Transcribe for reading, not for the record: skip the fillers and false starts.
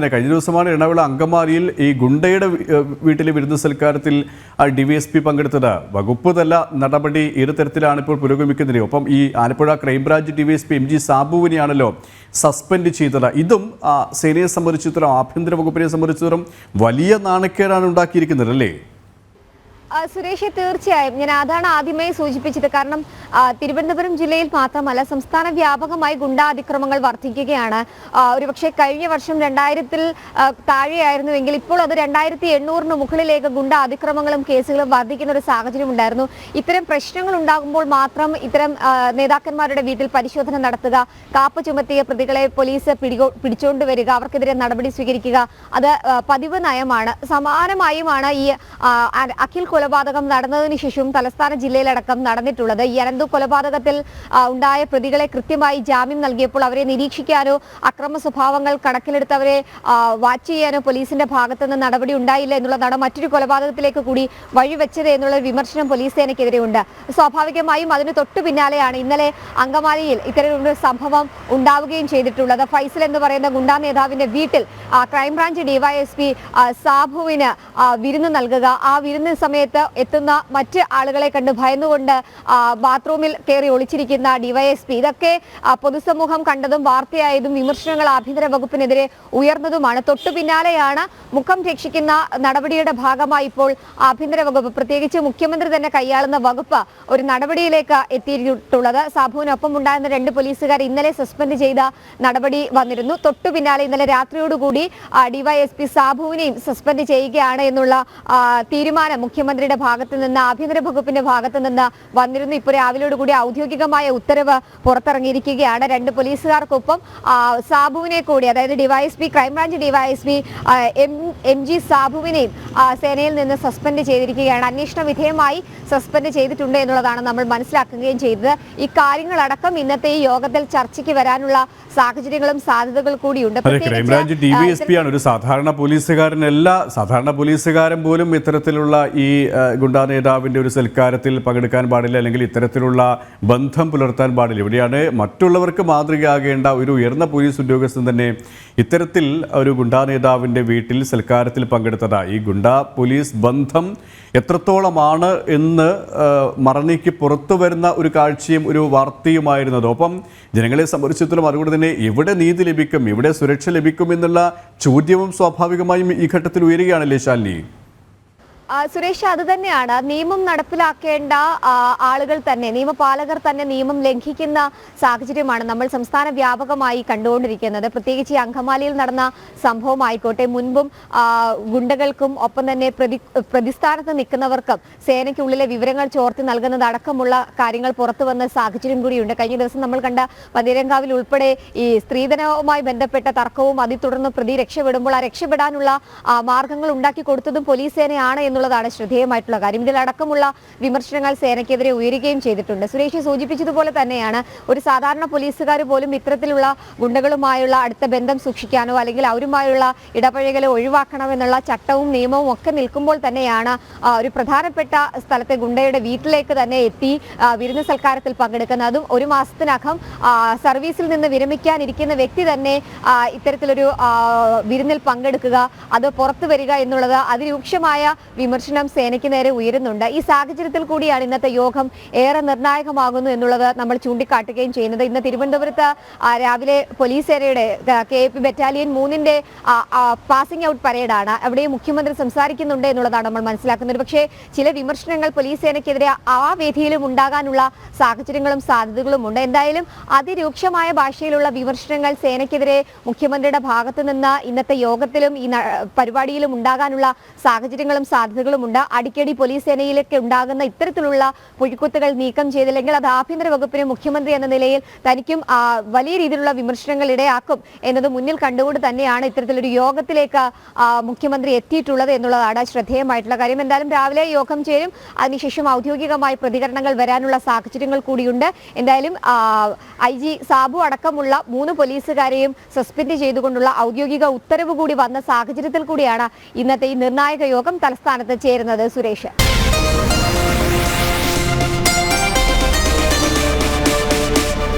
കഴിഞ്ഞ ദിവസമാണ് എറണാകുളം അങ്കമാലിയിൽ ഈ ഗുണ്ടയുടെ വീട്ടിലെ വിരുന്ന് സൽക്കാരത്തിൽ ഡിവൈഎസ്പി പങ്കെടുത്തത്. വകുപ്പ് തല നടപടി ഇരു തരത്തിലാണ് ഇപ്പോൾ പുരോഗമിക്കുന്നത്. ഒപ്പം ഈ ആലപ്പുഴ ക്രൈംബ്രാഞ്ച് ഡിവൈഎസ്പി MG സാബുവിനെയാണല്ലോ സസ്പെൻഡ് ചെയ്തത്. ഇതും സേനയെ സംബന്ധിച്ചിടത്തോളം, ആഭ്യന്തര വകുപ്പിനെ സംബന്ധിച്ചിടത്തോളം വലിയ നാണക്കേടാണ് ഉണ്ടാക്കിയിരിക്കുന്നത് അല്ലേ? സുരേഷ്, തീർച്ചയായും ഞാൻ അതാണ് ആദ്യമായി സൂചിപ്പിച്ചത്. കാരണം തിരുവനന്തപുരം ജില്ലയിൽ മാത്രമല്ല, സംസ്ഥാന വ്യാപകമായി ഗുണ്ടാതിക്രമങ്ങൾ വർദ്ധിക്കുകയാണ്. ഒരുപക്ഷെ കഴിഞ്ഞ വർഷം 2000-ൽ താഴെയായിരുന്നുവെങ്കിൽ ഇപ്പോൾ അത് 2800-ന് മുകളിലേക്ക് ഗുണ്ടാ അതിക്രമങ്ങളും കേസുകളും വർദ്ധിക്കുന്ന ഒരു സാഹചര്യം ഉണ്ടായിരുന്നു. ഇത്തരം പ്രശ്നങ്ങൾ ഉണ്ടാകുമ്പോൾ മാത്രം ഇത്തരം നേതാക്കന്മാരുടെ വീട്ടിൽ പരിശോധന നടത്തുക, കാപ്പ് ചുമത്തിയ പ്രതികളെ പോലീസ് പിടിച്ചുകൊണ്ടുവരിക, അവർക്കെതിരെ നടപടി സ്വീകരിക്കുക, അത് പതിവ് നയമാണ്. സമാനമായുമാണ് ഈ അഖിൽ കൊലപാതകം നടന്നതിന് ശേഷം തലസ്ഥാന ജില്ലയിലടക്കം നടന്നിട്ടുള്ളത്. ഈ അനന്തു കൊലപാതകത്തിൽ ഉണ്ടായ പ്രതികളെ കൃത്യമായി ജാമ്യം നൽകിയപ്പോൾ അവരെ നിരീക്ഷിക്കാനോ അക്രമ സ്വഭാവങ്ങൾ കണക്കിലെടുത്ത് അവരെ വാച്ച് ചെയ്യാനോ പോലീസിന്റെ ഭാഗത്തു നിന്ന് നടപടി ഉണ്ടായില്ല എന്നുള്ളതാണ് മറ്റൊരു കൊലപാതകത്തിലേക്ക് കൂടി വഴിവെച്ചത് എന്നുള്ള വിമർശനം പോലീസ് സേനയ്ക്കെതിരെയുണ്ട്. സ്വാഭാവികമായും അതിന് തൊട്ടു പിന്നാലെയാണ് ഇന്നലെ അങ്കമാലിയിൽ ഇത്തരത്തിലൊരു സംഭവം ഉണ്ടാവുകയും ചെയ്തിട്ടുള്ളത്. ഫൈസൽ എന്ന് പറയുന്ന ഗുണ്ടാ നേതാവിന്റെ വീട്ടിൽ ക്രൈംബ്രാഞ്ച് ഡിവൈഎസ്പി സാബുവിന് വിരുന്ന് നൽകുക, ആ വിരുന്ന് സമയത്ത് എത്തുന്ന മറ്റ് ആളുകളെ കണ്ട് ഭയന്നുകൊണ്ട് ബാത്റൂമിൽ കയറി ഒളിച്ചിരിക്കുന്ന ഡിവൈഎസ്പി, ഇതൊക്കെ പൊതുസമൂഹം കണ്ടതും വാർത്തയായതും വിമർശനങ്ങൾ ആഭ്യന്തര വകുപ്പിനെതിരെ ഉയർന്നതുമാണ്. തൊട്ടു പിന്നാലെയാണ് മുഖം രക്ഷിക്കുന്ന നടപടിയുടെ ഭാഗമായി ഇപ്പോൾ ആഭ്യന്തര വകുപ്പ്, പ്രത്യേകിച്ച് മുഖ്യമന്ത്രി തന്നെ കൈയാളുന്ന വകുപ്പ് ഒരു നടപടിയിലേക്ക് എത്തിയിട്ടുള്ളത്. സാബുവിനൊപ്പം ഉണ്ടായിരുന്ന 2 പോലീസുകാർ ഇന്നലെ സസ്പെൻഡ് ചെയ്ത നടപടി വന്നിരുന്നു. തൊട്ടു പിന്നാലെ ഇന്നലെ രാത്രിയോടുകൂടി ഡിവൈഎസ്പി സാബുവിനെയും സസ്പെൻഡ് ചെയ്യുകയാണ് എന്നുള്ള തീരുമാനം മുഖ്യമന്ത്രിയുടെ ഭാഗത്തു നിന്ന്, ആഭ്യന്തര വകുപ്പിന്റെ ഭാഗത്തു നിന്ന് വന്നിരുന്നു. ഇപ്പോൾ രാവിലെയോടുകൂടി ഔദ്യോഗികമായ ഉത്തരവ് പുറത്തിറങ്ങിയിരിക്കുകയാണ്. 2 പോലീസുകാർക്കൊപ്പം സാബുവിനെ കൂടി, അതായത് ഡിവൈഎസ്പി, ക്രൈംബ്രാഞ്ച് ഡിവൈഎസ്പി MG സാബുവിനെയും സേനയിൽ നിന്ന് സസ്പെൻഡ് ചെയ്തിരിക്കുകയാണ്. അന്വേഷണ വിധേയമായി സസ്പെൻഡ് ചെയ്തിട്ടുണ്ട് എന്നുള്ളതാണ് നമ്മൾ മനസ്സിലാക്കുകയും ചെയ്തത്. ഈ കാര്യങ്ങളടക്കം ഇന്നത്തെ ഈ യോഗത്തിൽ ചർച്ചയ്ക്ക് വരാനുള്ള സാഹചര്യങ്ങളും സാധ്യതകൾ കൂടിയുണ്ട്. ക്രൈംബ്രാഞ്ച് DVSP ആണ്, ഒരു സാധാരണ പോലീസുകാരനല്ല. സാധാരണ പോലീസുകാരൻ പോലും ഇത്തരത്തിലുള്ള ഈ ഗുണ്ടാ നേതാവിൻ്റെ ഒരു സൽക്കാരത്തിൽ പങ്കെടുക്കാൻ പാടില്ല, അല്ലെങ്കിൽ ഇത്തരത്തിലുള്ള ബന്ധം പുലർത്താൻ പാടില്ല. ഇവിടെയാണ് മറ്റുള്ളവർക്ക് മാതൃകയാകേണ്ട ഒരു ഉയർന്ന പോലീസ് ഉദ്യോഗസ്ഥൻ തന്നെ ഇത്തരത്തിൽ ഒരു ഗുണ്ടാ നേതാവിൻ്റെ വീട്ടിൽ സൽക്കാരത്തിൽ പങ്കെടുത്തത്. ഈ ഗുണ്ടാ പോലീസ് ബന്ധം എത്രത്തോളമാണ് എന്ന് മറനീക്കി പുറത്തു വരുന്ന ഒരു കാഴ്ചയും ഒരു വാർത്തയുമായിരുന്നത്. ഒപ്പം ജനങ്ങളെ സംബന്ധിച്ചിടത്തോളം അതുകൊണ്ട് തന്നെ എവിടെ നീതി ലഭിക്കും, എവിടെ സുരക്ഷ ലഭിക്കും എന്നുള്ള ചോദ്യവും സ്വാഭാവികമായും ഈ ഘട്ടത്തിൽ ഉയരുകയാണല്ലേ ശാലിനി? സുരേഷ്, അത് തന്നെയാണ്. നിയമം നടപ്പിലാക്കേണ്ട ആളുകൾ തന്നെ, നിയമപാലകർ തന്നെ നിയമം ലംഘിക്കുന്ന സാഹചര്യമാണ് നമ്മൾ സംസ്ഥാന വ്യാപകമായി കണ്ടുകൊണ്ടിരിക്കുന്നത്. പ്രത്യേകിച്ച് ഈ അങ്കമാലിയിൽ നടന്ന സംഭവമായിക്കോട്ടെ, മുൻപും ഗുണ്ടകൾക്കും ഒപ്പം തന്നെ പ്രതിസ്ഥാനത്ത് നിൽക്കുന്നവർക്കും സേനയ്ക്കുള്ളിലെ വിവരങ്ങൾ ചോർത്തി നൽകുന്നതടക്കമുള്ള കാര്യങ്ങൾ പുറത്തു വന്ന സാഹചര്യം കൂടിയുണ്ട്. കഴിഞ്ഞ ദിവസം നമ്മൾ കണ്ട പന്തീരങ്കാവിൽ ഉൾപ്പെടെ ഈ സ്ത്രീധനവുമായി ബന്ധപ്പെട്ട തർക്കവും അതിൽ തുടർന്ന് പ്രതി രക്ഷപ്പെടുമ്പോൾ ആ രക്ഷപ്പെടാനുള്ള മാർഗങ്ങൾ ഉണ്ടാക്കി കൊടുത്തതും പോലീസ് സേനയാണ് എന്നുള്ളതാണ് ശ്രദ്ധേയമായിട്ടുള്ള കാര്യം. ഇതിലടക്കമുള്ള വിമർശനങ്ങൾ സേനയ്ക്കെതിരെ ഉയരുകയും ചെയ്തിട്ടുണ്ട്. സുരേഷ് സൂചിപ്പിച്ചതുപോലെ തന്നെയാണ്, ഒരു സാധാരണ പോലീസുകാർ പോലും ഇത്തരത്തിലുള്ള ഗുണ്ടകളുമായുള്ള അടുത്ത ബന്ധം സൂക്ഷിക്കാനോ അല്ലെങ്കിൽ അവരുമായുള്ള ഇടപഴകലോ ഒഴിവാക്കണമെന്നുള്ള ചട്ടവും നിയമവും ഒക്കെ നിൽക്കുമ്പോൾ തന്നെയാണ് ഒരു പ്രധാനപ്പെട്ട സ്ഥലത്തെ ഗുണ്ടയുടെ വീട്ടിലേക്ക് തന്നെ എത്തി വിരുന്ന് സൽക്കാരത്തിൽ പങ്കെടുക്കുന്നത്. അതും 1 മാസത്തിനകം സർവീസിൽ നിന്ന് വിരമിക്കാനിരിക്കുന്ന വ്യക്തി തന്നെ ഇത്തരത്തിലൊരു വിരുന്നിൽ പങ്കെടുക്കുക, അത് പുറത്തു വരിക എന്നുള്ളത് അതിരൂക്ഷമായ വിമർശനം സേനയ്ക്ക് നേരെ ഉയരുന്നുണ്ട്. ഈ സാഹചര്യത്തിൽ കൂടിയാണ് ഇന്നത്തെ യോഗം ഏറെ നിർണായകമാകുന്നു എന്നുള്ളത് നമ്മൾ ചൂണ്ടിക്കാട്ടുകയും ചെയ്യുന്നത്. ഇന്ന് തിരുവനന്തപുരത്ത് രാവിലെ പോലീസ് സേനയുടെ KAP ബറ്റാലിയൻ 3-ന്റെ പാസിംഗ് ഔട്ട് പരേഡാണ്. അവിടെ മുഖ്യമന്ത്രി സംസാരിക്കുന്നുണ്ട് എന്നുള്ളതാണ് നമ്മൾ മനസ്സിലാക്കുന്നത്. പക്ഷേ ചില വിമർശനങ്ങൾ പോലീസ് സേനയ്ക്കെതിരെ ആ വേദിയിലും ഉണ്ടാകാനുള്ള സാഹചര്യങ്ങളും സാധ്യതകളും ഉണ്ട്. എന്തായാലും അതിരൂക്ഷമായ ഭാഷയിലുള്ള വിമർശനങ്ങൾ സേനയ്ക്കെതിരെ മുഖ്യമന്ത്രിയുടെ ഭാഗത്തു നിന്ന് ഇന്നത്തെ യോഗത്തിലും ഈ പരിപാടിയിലും ഉണ്ടാകാനുള്ള സാഹചര്യങ്ങളും സാധ്യതകളുമുണ്ട്. അടിക്കടി പോലീസ് സേനയിലേക്ക് ഉണ്ടാകുന്ന ഇത്തരത്തിലുള്ള പുഴുക്കുത്തുകൾ നീക്കം ചെയ്തില്ലെങ്കിൽ അത് ആഭ്യന്തര വകുപ്പിന് മുഖ്യമന്ത്രി എന്ന നിലയിൽ തനിക്കും വലിയ രീതിയിലുള്ള വിമർശനങ്ങൾ ഇടയാക്കും എന്നത് മുന്നിൽ കണ്ടുകൊണ്ട് തന്നെയാണ് ഇത്തരത്തിലൊരു യോഗത്തിലേക്ക് മുഖ്യമന്ത്രി എത്തിയിട്ടുള്ളത് എന്നുള്ളതാണ് ശ്രദ്ധേയമായിട്ടുള്ള കാര്യം. എന്തായാലും രാവിലെ യോഗം ചേരും, അതിനുശേഷം ഔദ്യോഗികമായ പ്രതികരണങ്ങൾ വരാനുള്ള സാഹചര്യങ്ങൾ കൂടിയുണ്ട്. എന്തായാലും IG സാബു അടക്കമുള്ള 3 പോലീസുകാരെയും സസ്പെൻഡ് ചെയ്തുകൊണ്ടുള്ള ഔദ്യോഗിക ഉത്തരവ് കൂടി വന്ന സാഹചര്യത്തിൽ കൂടിയാണ് ഇന്നത്തെ ഈ നിർണായക യോഗം തലസ്ഥാനത്ത് ചേരുന്നത്. സുരേഷ്.